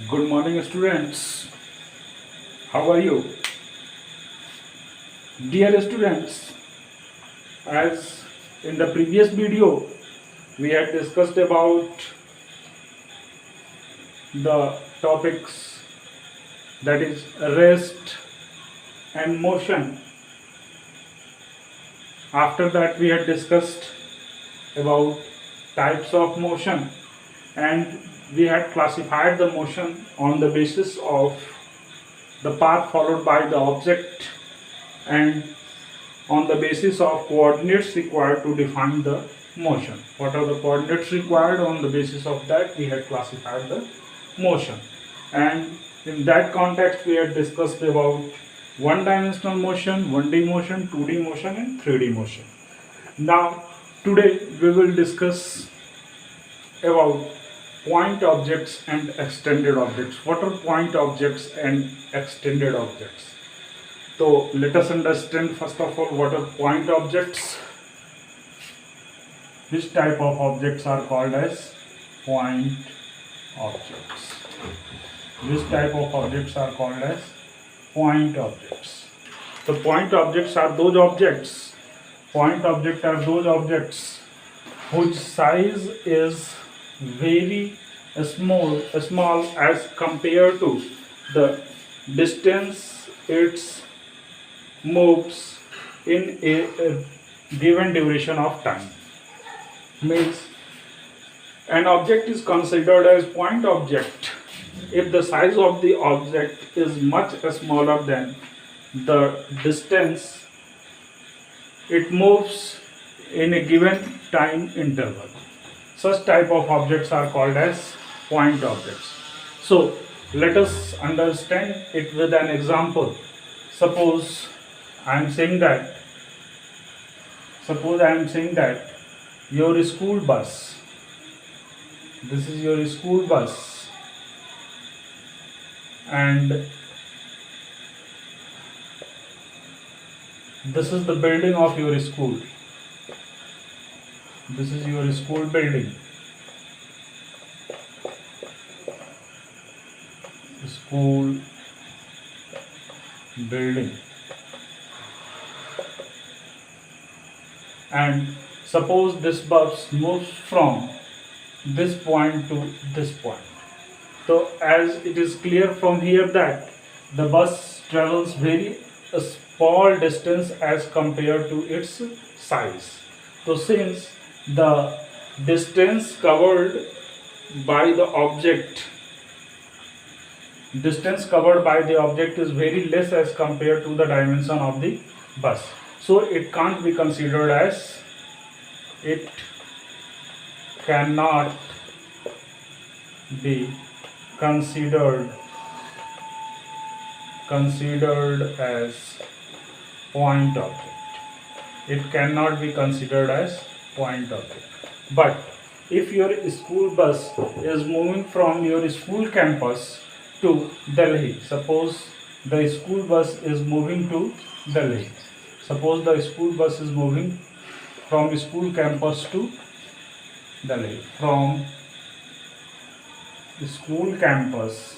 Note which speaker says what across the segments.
Speaker 1: Good morning, students. How are you? Dear students, as in the previous video, we had discussed about the topics that is rest and motion. After that, we had discussed about types of motion and we had classified the motion on the basis of the path followed by the object and on the basis of coordinates required to define the motion. What are the coordinates required? On the basis of that we had classified the motion, and in that context we had discussed about one dimensional motion, 1D motion, 2D motion and 3D motion. Now today we will discuss about point objects and extended objects. What are point objects and extended objects? So let us understand first of all what are point objects. Which type of objects are called as point objects? Which type of objects are called as point objects? The point objects are those objects. Point objects are those objects whose size is very small as compared to the distance it's moves in a given duration of time. Means an object is considered as point object if the size of the object is much smaller than the distance it moves in a given time interval. Such type of objects are called as point objects. So let us understand it with an example. Suppose I am saying that your school bus, this is your school bus, and this is the building of your school. This is your school building. School building. And suppose this bus moves from this point to this point. So as it is clear from here that the bus travels very a small distance as compared to its size. So since the distance covered by the object is very less as compared to the dimension of the bus, so it cannot be considered as point object. It cannot be considered as point object. But if your school bus is moving from your school campus to Delhi, suppose the school bus is moving to Delhi. Suppose the school bus is moving from school campus to Delhi. From school campus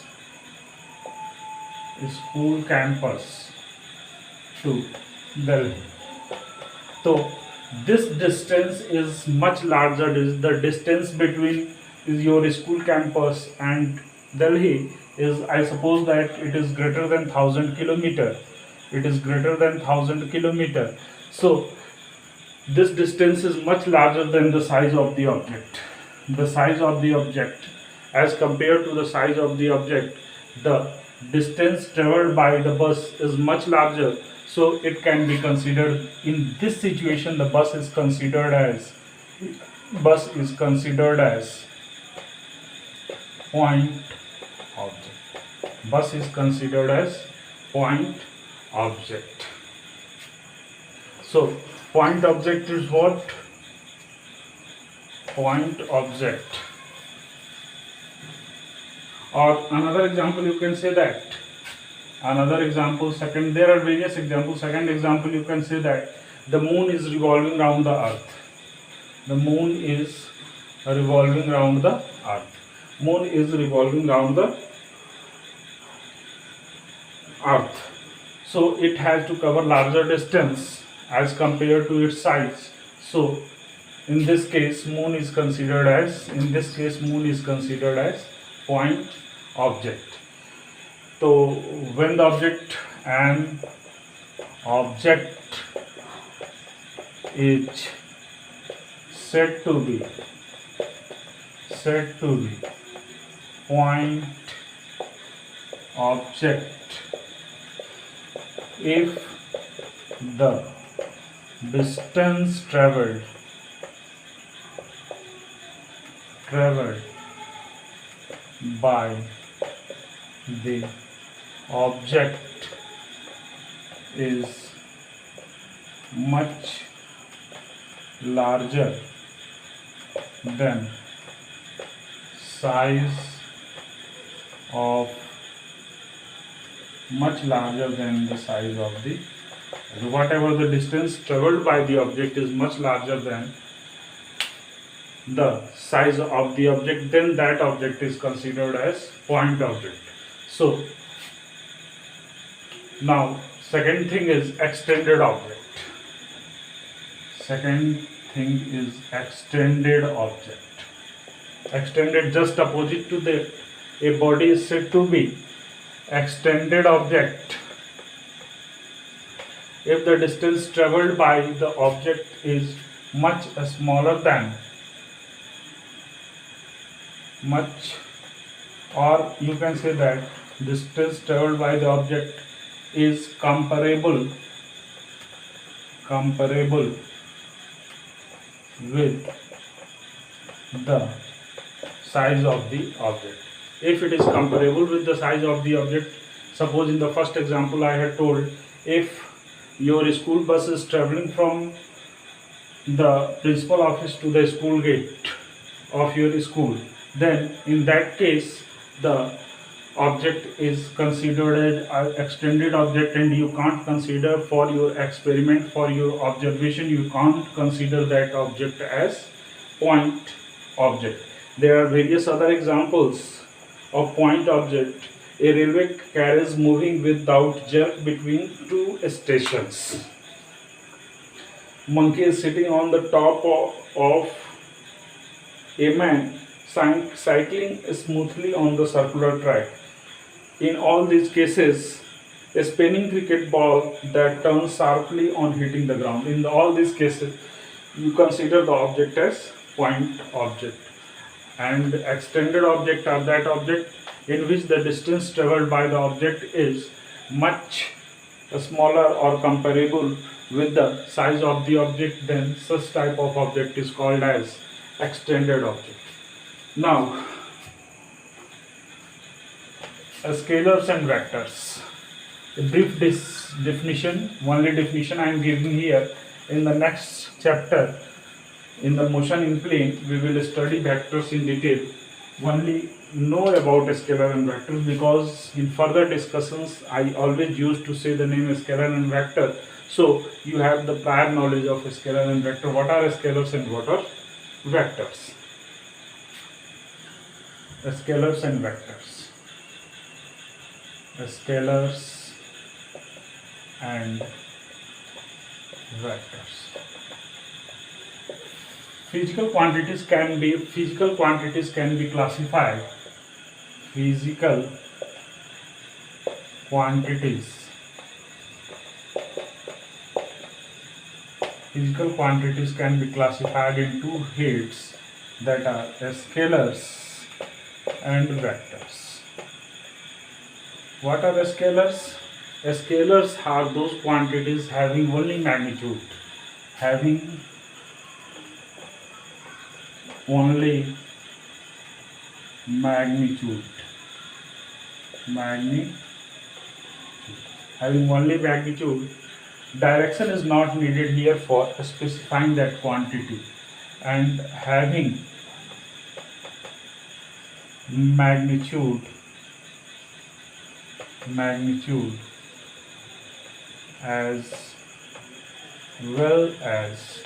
Speaker 1: to Delhi. So this distance is much larger. The distance between your school campus and Delhi is, I suppose that it is greater than 1000 kilometer. It is greater than 1000 kilometer. So this distance is much larger than the size of the object. The size of the object, as compared to the size of the object, the distance traveled by the bus is much larger. So it can be considered, in this situation the bus is considered as point object. Bus is considered as point object. So point object is what? Point object. Or another example you can say that. Second, there are various examples. Second example, you can say that the moon is revolving around the earth. The moon is revolving around the earth. Moon is revolving around the Earth. So it has to cover larger distance as compared to its size. So in this case moon is considered as point object. So when the object is said to be point object if the distance traveled by the object is much larger than the size of the whatever the distance traveled by the object is much larger than the size of the object, then that object is considered as point object. So now second thing is extended object. Extended just opposite to a body is said to be extended object if the distance traveled by the object is much smaller than or you can say that distance traveled by the object is comparable with the size of the object. If it is comparable with the size of the object, suppose in the first example I had told, if your school bus is traveling from the principal office to the school gate of your school, then in that case the object is considered as an extended object, and you can't consider for your experiment, for your observation, you can't consider that object as point object. There are various other examples of point object. A railway carriage moving without jerk between two stations. Monkey is sitting on the top of a man cycling smoothly on the circular track. In all these cases, a spinning cricket ball that turns sharply on hitting the ground. In all these cases, you consider the object as point object. And extended object are that object in which the distance traveled by the object is much smaller or comparable with the size of the object, then such type of object is called as extended object. Now, scalars and vectors. A brief definition, only definition I am giving here. In the next chapter, in the motion in plane, we will study vectors in detail. Only know about scalar and vectors, because in further discussions I always used to say the name scalar and vector. So you have the prior knowledge of scalar and vector. What are scalars and what are vectors? Scalars and vectors. Scalars and vectors. Physical quantities can be classified. Physical quantities can be classified in two heads, that are scalars and vectors. What are scalars? Scalars are those quantities having only magnitude, having only magnitude. Direction is not needed here for specifying that quantity, and having magnitude as well as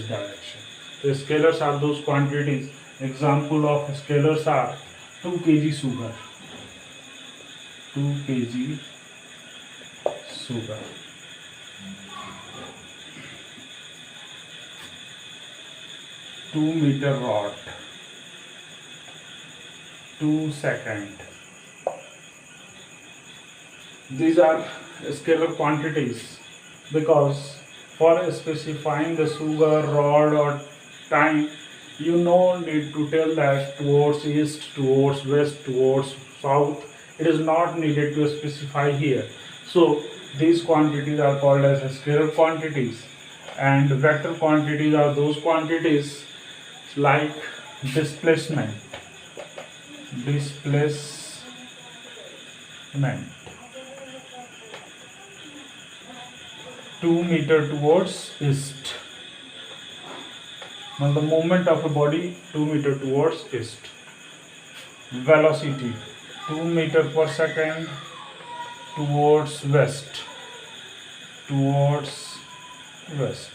Speaker 1: direction. The scalars are those quantities Example of scalars are 2 kg sugar, 2 kg sugar, 2 meter rod, 2 second. These are scalar quantities because for specifying the sugar, rod or time, you no need to tell that towards east, towards west, towards south. It is not needed to specify here. So these quantities are called as scalar quantities, and vector quantities are those quantities like displacement, displacement 2 meter towards east. Now the movement of a body 2 meter towards east. Velocity 2 meter per second towards west. Towards west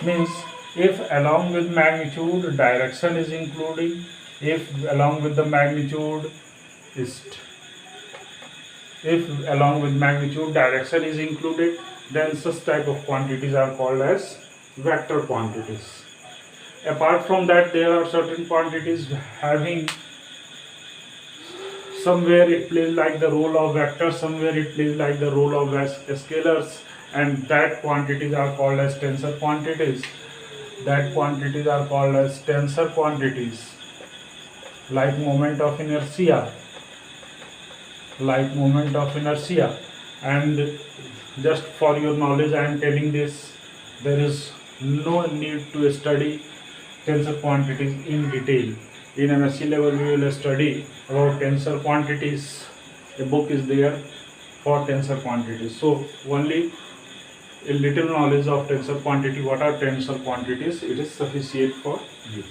Speaker 1: means if along with magnitude direction is including, if along with the magnitude east, if along with magnitude direction is included, then such type of quantities are called as vector quantities. Apart from that, there are certain quantities having somewhere it plays like the role of vector, somewhere it plays like the role of scalars, and that quantities are called as tensor quantities. That quantities are called as tensor quantities, like moment of inertia, and just for your knowledge I am telling this, there is no need to study tensor quantities in detail. In MSc level we will study about tensor quantities. A book is there for tensor quantities, so only a little knowledge of tensor quantity, what are tensor quantities, it is sufficient for you.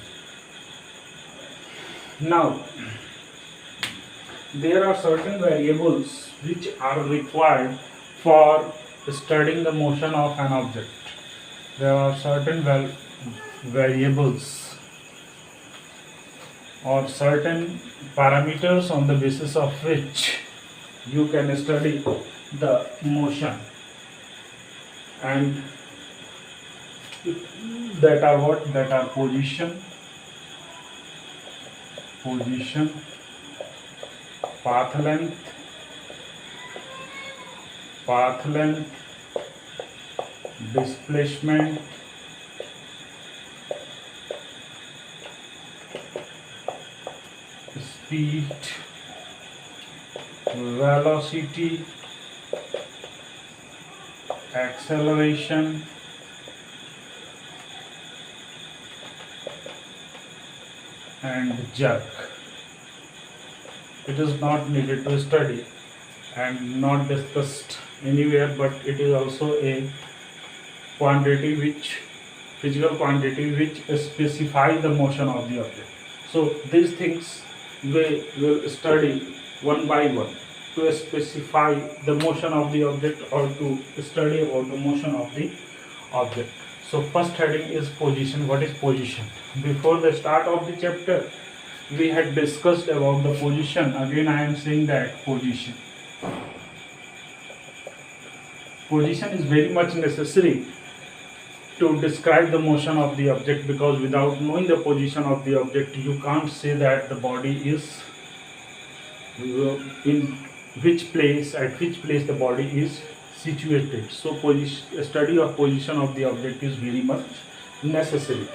Speaker 1: Now there are certain variables which are required for studying the motion of an object. There are certain variables or certain parameters on the basis of which you can study the motion, and that are what? That are position, path length, displacement, speed, velocity, acceleration, and jerk. It is not needed to study and not discussed anywhere, but it is also a quantity which, physical quantity which specify the motion of the object. So these things we will study one by one to specify the motion of the object or to study about the motion of the object. So first heading is position. What is position? Before the start of the chapter we had discussed about the position. Again I am saying that position is very much necessary to describe the motion of the object, because without knowing the position of the object you can't say that the body is in which place, at which place the body is situated. So study of position of the object is very much necessary.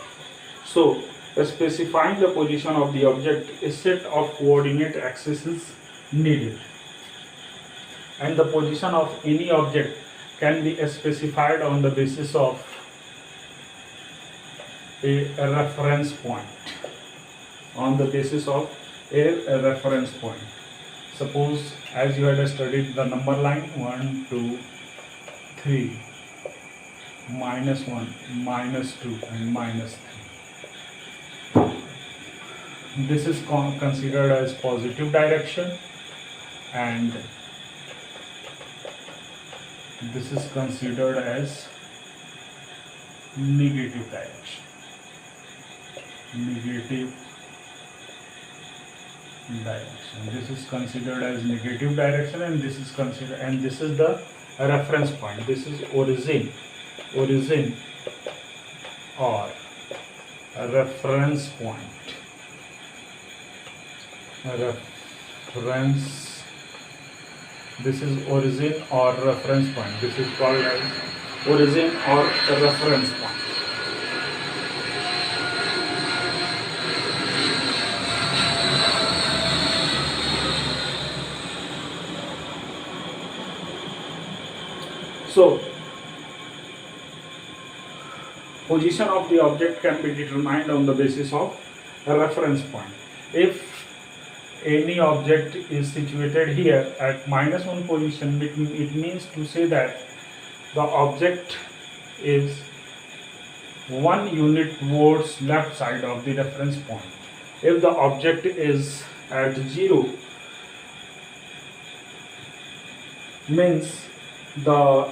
Speaker 1: So specifying the position of the object, a set of coordinate axes is needed, and the position of any object can be specified on the basis of a reference point. On the basis of a reference point. Suppose as you had studied the number line 1, 2, 3, -1, -2 and -3. This is considered as positive direction, and this is considered as negative direction. Negative direction. This is considered as negative direction, and this is considered, and this is the reference point. This is origin or reference point. Reference. This is origin or reference point. This is called as origin or reference point. So, position of the object can be determined on the basis of a reference point. If any object is situated here at -1 position, it means to say that the object is 1 unit towards left side of the reference point. If the object is at 0, means the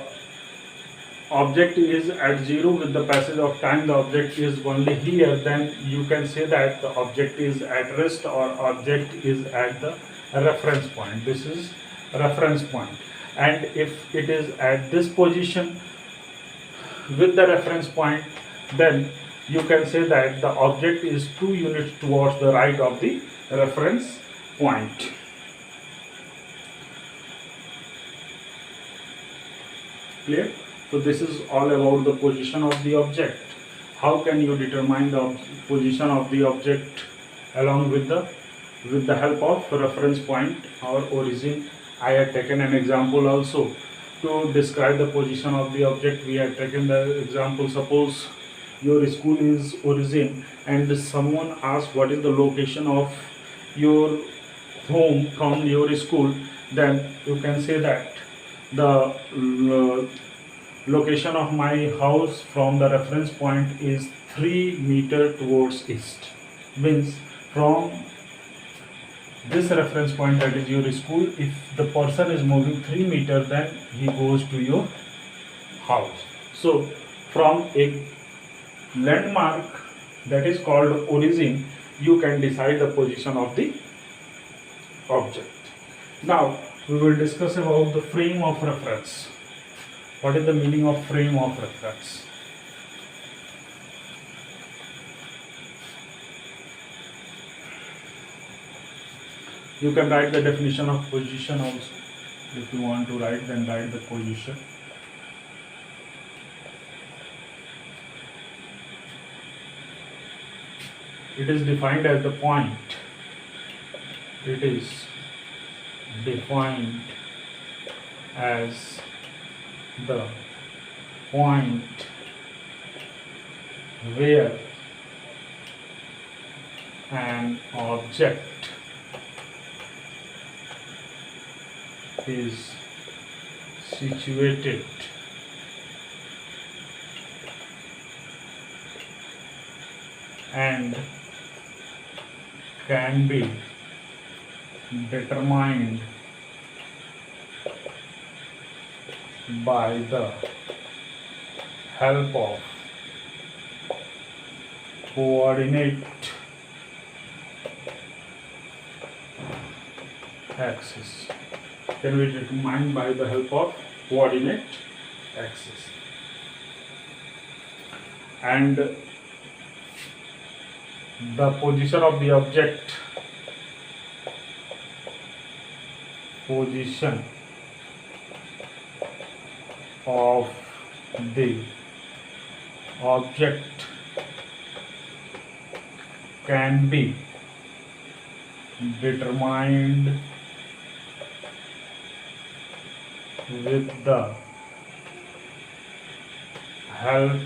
Speaker 1: object is at 0 with the passage of time, the object is only here, then you can say that the object is at rest or object is at the reference point. This is reference point. And if it is at this position with the reference point, then you can say that the object is 2 units towards the right of the reference point. Clear? So this is all about the position of the object. How can you determine the position of the object along with the help of reference point or origin? I had taken an example also to describe the position of the object. We had taken the example, suppose your school is origin and someone asks what is the location of your home from your school, then you can say that the location of my house from the reference point is 3 meters towards east. Means from this reference point, that is your school, if the person is moving 3 meters, then he goes to your house. So from a landmark that is called origin, you can decide the position of the object. Now we will discuss about the frame of reference. What is the meaning of frame of reference? You can write the definition of position also. If you want to write, then write the position. It is defined as the point. It is defined as the point where an object is situated and can be determined by the help of coordinate axis. Can be determined by the help of coordinate axis. And the position of the object, position of the object can be determined with the help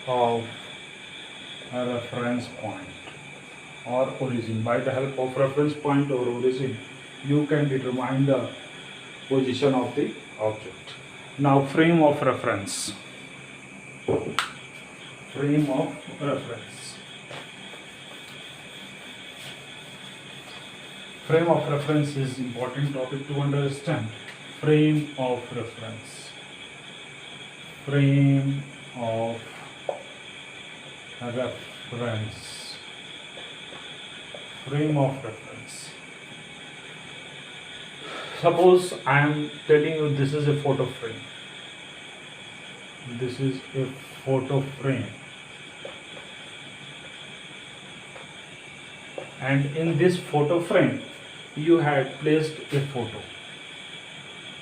Speaker 1: of a reference point or origin. By the help of reference point or origin, you can determine the position of the object. Now, frame of reference. Frame of reference. Frame of reference is important topic to understand. Frame of reference. Frame of reference. frame of reference. Suppose I am telling you this is a photo frame. This is a photo frame, and in this photo frame you had placed a photo,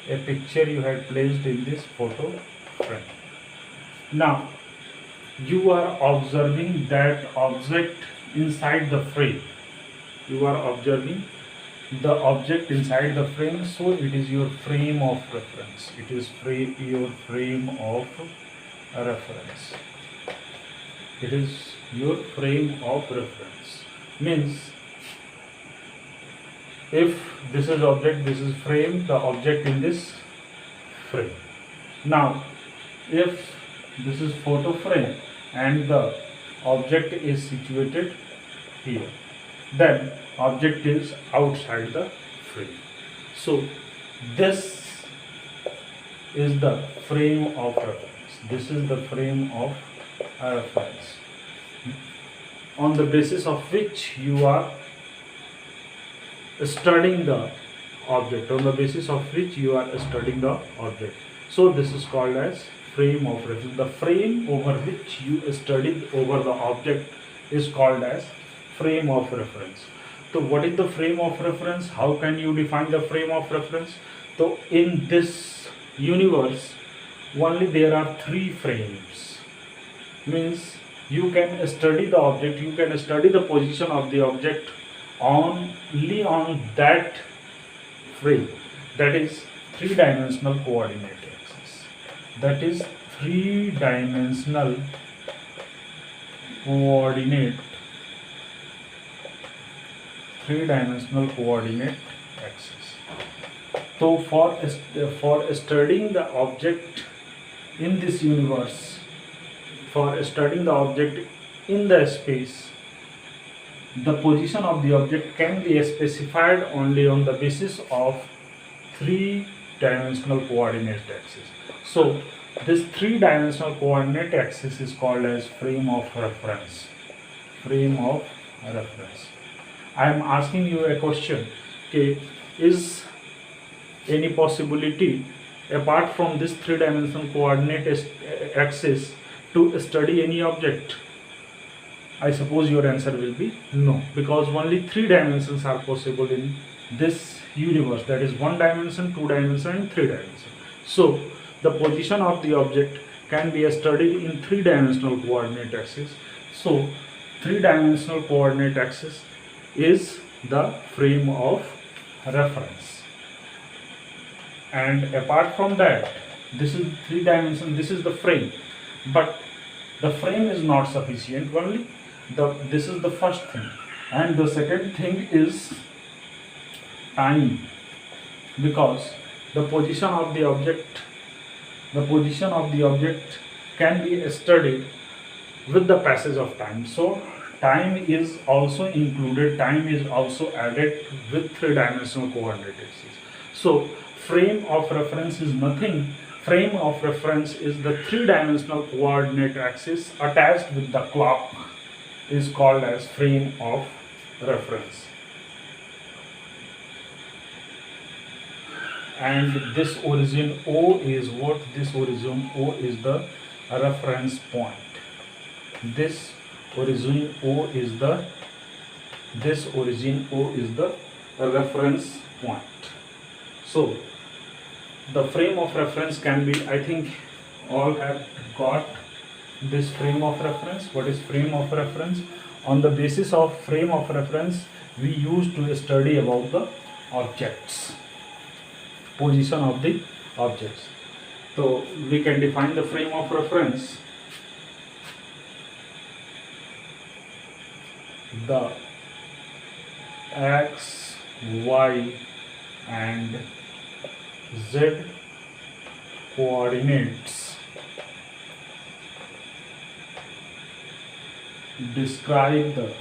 Speaker 1: a picture you had placed in this photo frame. Now you are observing that object inside the frame. You are observing the object inside the frame, so it is your frame of reference. It is your frame of reference. It is your frame of reference. Means if this is object, this is frame, the object in this frame. Now if this is photo frame and the object is situated here, then object is outside the frame. So this is the frame of reference. This is the frame of reference, on the basis of which you are studying the object, on the basis of which you are studying the object. So this is called as frame of reference. The frame over which you studied over the object is called as frame of reference. So what is the frame of reference? How can you define the frame of reference? So in this universe only there are three frames. Means you can study the object, you can study the position of the object only on that frame, that is three-dimensional coordinate axis. That is three-dimensional coordinate axis. So for studying the object in this universe, for studying the object in the space, the position of the object can be specified only on the basis of three-dimensional coordinate axis. So this three-dimensional coordinate axis is called as frame of reference. Frame of reference. I am asking you a question. Okay, is any possibility apart from this three-dimensional coordinate axis to study any object? I suppose your answer will be no, because only three dimensions are possible in this universe, that is one dimension, two dimension and three dimension. So the position of the object can be studied in three-dimensional coordinate axis. So three-dimensional coordinate axis is the frame of reference. And apart from that, this is three dimension, this is the frame, but the frame is not sufficient. Only this is the first thing, and the second thing is time, because the position of the object can be studied with the passage of time. So time is also included, time is also added with three-dimensional coordinate axis. So frame of reference is nothing. Frame of reference is the three-dimensional coordinate axis attached with the clock, is called as frame of reference. And this origin O is what? This origin O is the reference point. This origin O is the reference point. So the frame of reference can be, I think all have got this frame of reference. What is frame of reference? On the basis of frame of reference, we used to study about the objects, position of the objects. So we can define the frame of reference. The x, y and z coordinates describe the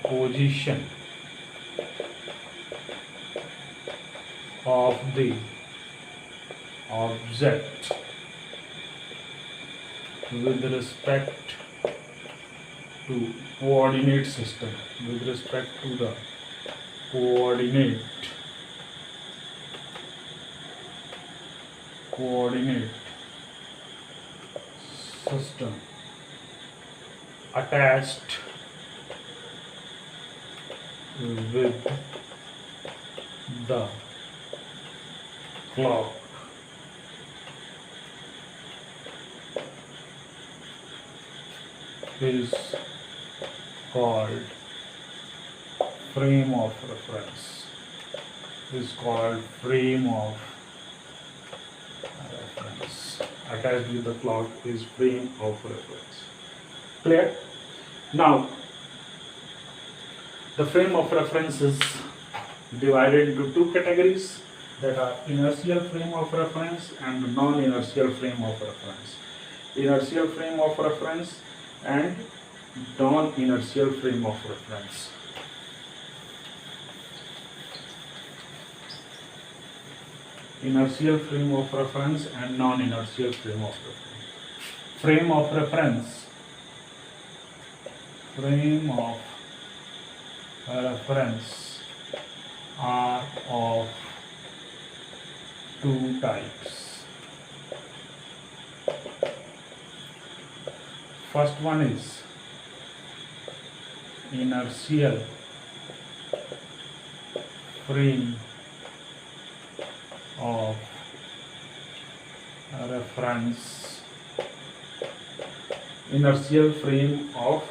Speaker 1: position of the object with respect to coordinate system, with respect to the coordinate system attached with the clock is called frame of reference. Attached with the clock is frame of reference. Clear? Now, the frame of reference is divided into two categories, that are inertial frame of reference and non-inertial frame of reference. Inertial frame of reference and non-inertial frame of reference. Inertial frame of reference and non-inertial frame of reference. Frame of reference are of two types. First one is inertial frame of reference. Inertial frame of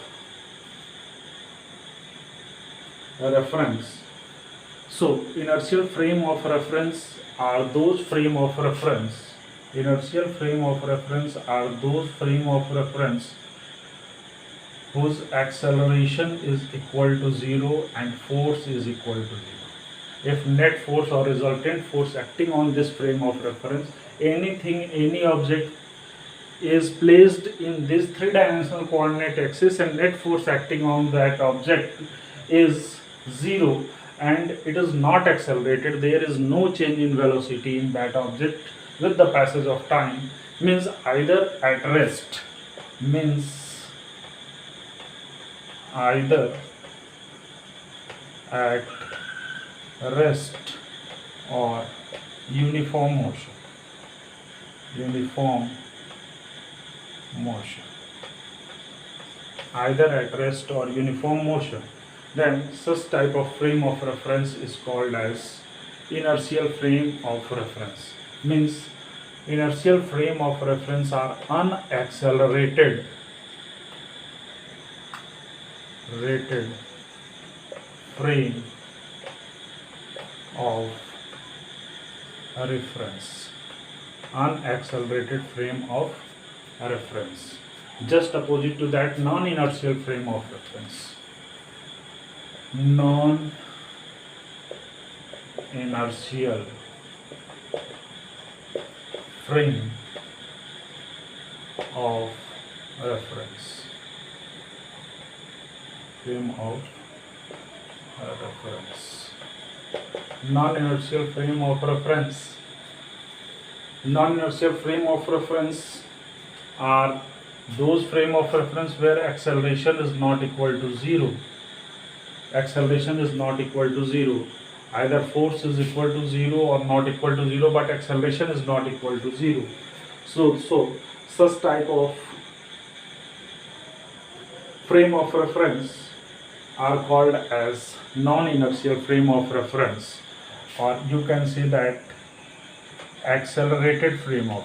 Speaker 1: reference. So, inertial frame of reference are those frame of reference. Inertial frame of reference are those frame of reference whose acceleration is equal to 0 and force is equal to 0. If net force or resultant force acting on this frame of reference, any object is placed in this three-dimensional coordinate axis and net force acting on that object is 0 and it is not accelerated, there is no change in velocity in that object with the passage of time, means either at rest, or uniform motion. Either at rest or uniform motion, then such type of frame of reference is called as inertial frame of reference. Means inertial frame of reference are unaccelerated frame of reference. Unaccelerated frame of reference. Just opposite to that, non-inertial frame of reference. Non-inertial frame of reference. Non-inertial frame of reference. Non-inertial frame of reference are those frame of reference where acceleration is not equal to 0. Either force is equal to 0 or not equal to 0, but acceleration is not equal to 0. So such type of frame of reference are called as non-inertial frame of reference, or you can say that accelerated frame of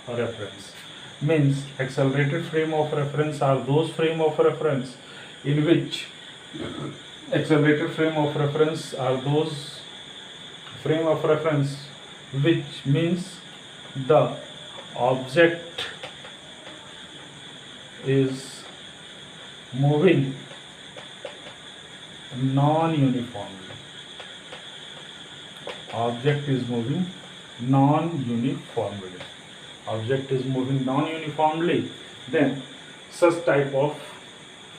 Speaker 1: reference, Means accelerated frame of reference are those frame of reference in which which means the object is moving non-uniformly. Then such type of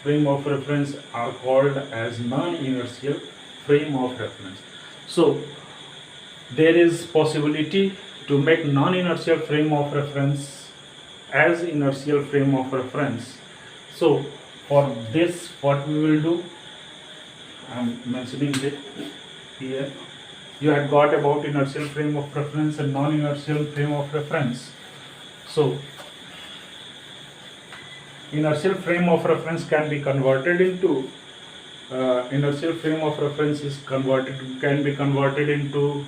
Speaker 1: frame of reference are called as non-inertial frame of reference. So there is possibility to make non-inertial frame of reference as inertial frame of reference. So for this, what we will do, I am mentioning it here. You had got about inertial frame of reference and non-inertial frame of reference. So inertial frame of reference can be converted into inertial frame of reference can be converted into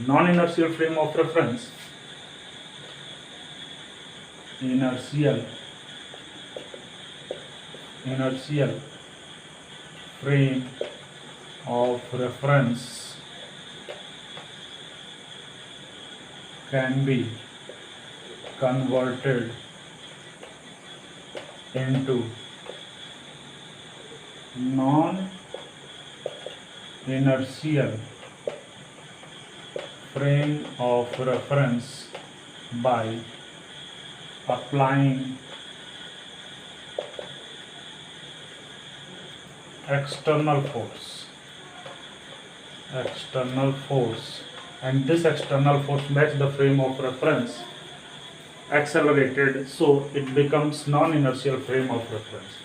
Speaker 1: non-inertial frame of reference. Inertial frame of reference can be converted into non-inertial frame of reference by applying external force, and this external force makes the frame of reference accelerated, so it becomes non-inertial frame of reference.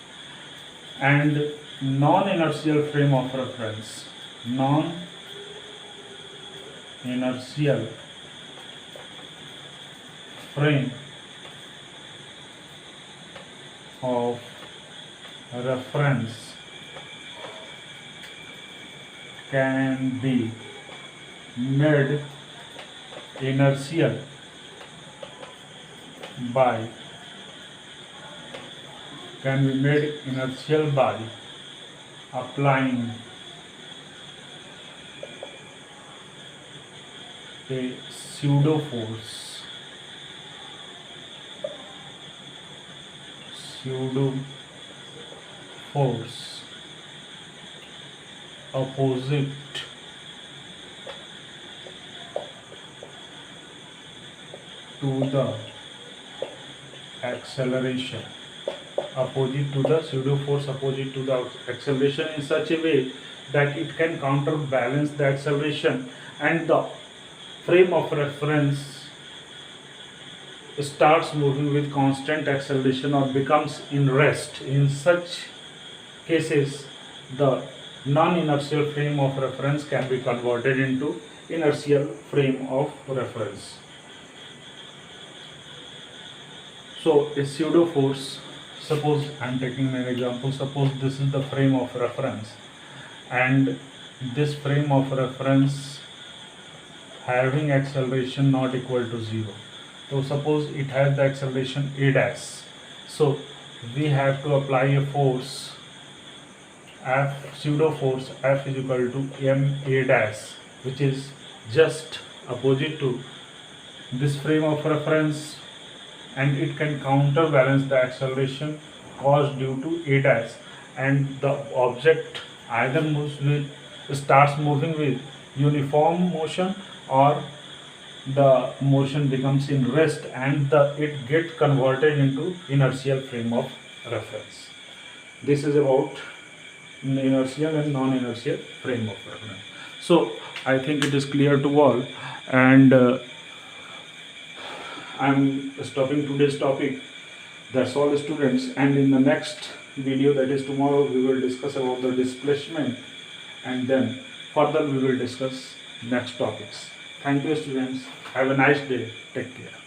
Speaker 1: And non-inertial frame of reference, non-inertial frame of reference can be made inertial by applying a pseudo force opposite to the acceleration, in such a way that it can counterbalance the acceleration, and the frame of reference starts moving with constant acceleration or becomes in rest. In such cases, the non-inertial frame of reference can be converted into inertial frame of reference. So a pseudo force, suppose I am taking an example, suppose this is the frame of reference, and this frame of reference having acceleration not equal to 0. So suppose it has the acceleration a dash. So we have to apply a force pseudo force F is equal to m a dash, which is just opposite to this frame of reference, and it can counterbalance the acceleration caused due to a dash, and the object either starts moving with uniform motion, or the motion becomes in rest, and it gets converted into inertial frame of reference. This is about inertial and non-inertial frame of reference. So I think it is clear to all, and I'm stopping today's topic. That's all, students, and in the next video, that is tomorrow, we will discuss about the displacement, and then further we will discuss next topics. Thank you, students. Have a nice day. Take care.